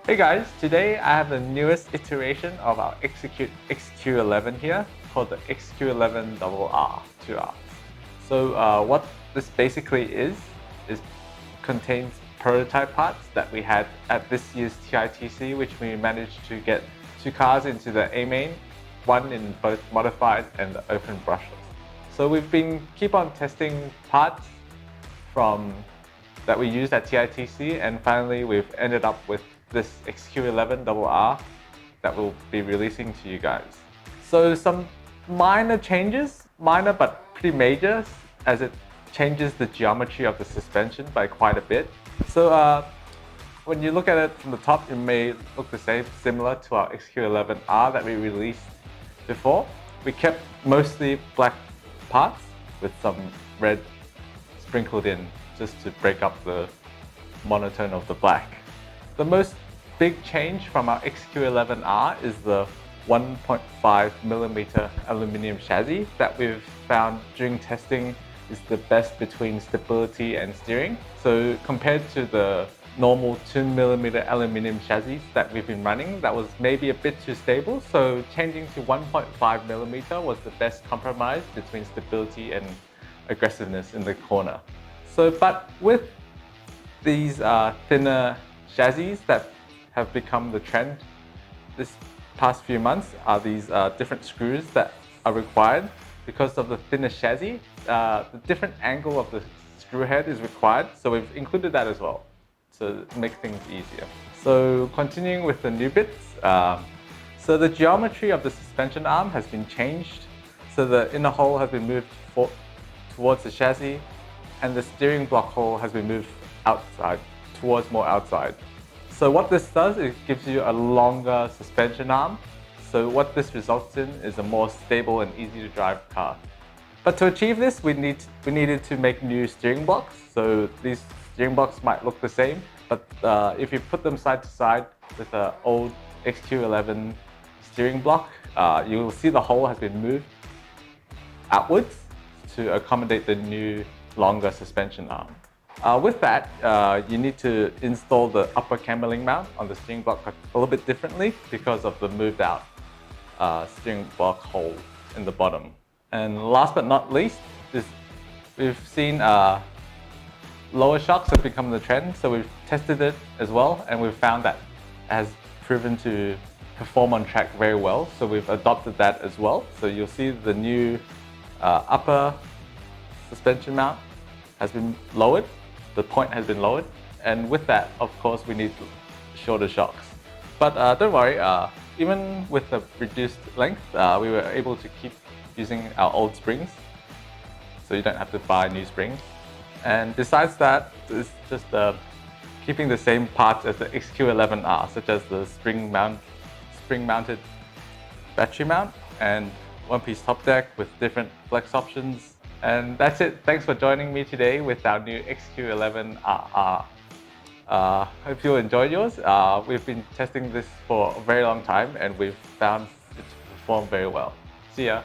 Hey guys, today I have the newest iteration of our Execute XQ11 here called the XQ11RR2R. So what this basically is contains prototype parts that we had at this year's TITC, which we managed to get 2 cars into the A main, one in both modified and the open brushless. So we've been keep on testing parts that we used at TITC, and finally we've ended up with this XQ11RR that we'll be releasing to you guys. So some minor changes, minor but pretty major, as it changes the geometry of the suspension by quite a bit. So when you look at it from the top, it may look the same, similar to our XQ11R that we released before. We kept mostly black parts with some red sprinkled in just to break up the monotone of the black. The most big change from our XQ11R is the 1.5mm aluminum chassis that we've found during testing is the best between stability and steering. So compared to the normal 2mm aluminum chassis that we've been running, that was maybe a bit too stable. So changing to 1.5mm was the best compromise between stability and aggressiveness in the corner. But with these thinner chassis that have become the trend this past few months are these different screws that are required. Because of the thinner chassis, the different angle of the screw head is required, so we've included that as well to make things easier. So continuing with the new bits, so the geometry of the suspension arm has been changed. So the inner hole has been moved towards the chassis, and the steering block hole has been moved outside, towards more outside. So what this does, it gives you a longer suspension arm. So what this results in is a more stable and easy to drive car. But to achieve this, we needed to make new steering blocks. So these steering blocks might look the same, but if you put them side to side with an old XQ11 steering block, you will see the hole has been moved outwards to accommodate the new longer suspension arm. With that, you need to install the upper camberling mount on the steering block a little bit differently because of the moved out steering block hole in the bottom. And last but not least, we've seen lower shocks have become the trend, so we've tested it as well, and we've found that it has proven to perform on track very well, so we've adopted that as well. So you'll see the new upper suspension mount has been lowered, the point has been lowered, and with that, of course, we need shorter shocks. But don't worry, even with the reduced length, we were able to keep using our old springs, so you don't have to buy new springs. And besides that, it's just keeping the same parts as the XQ11R, such as the spring-mounted battery mount and one-piece top deck with different flex options. And that's it. Thanks for joining me today with our new XQ11RR. Hope you enjoyed yours. We've been testing this for a very long time and we've found it to perform very well. See ya.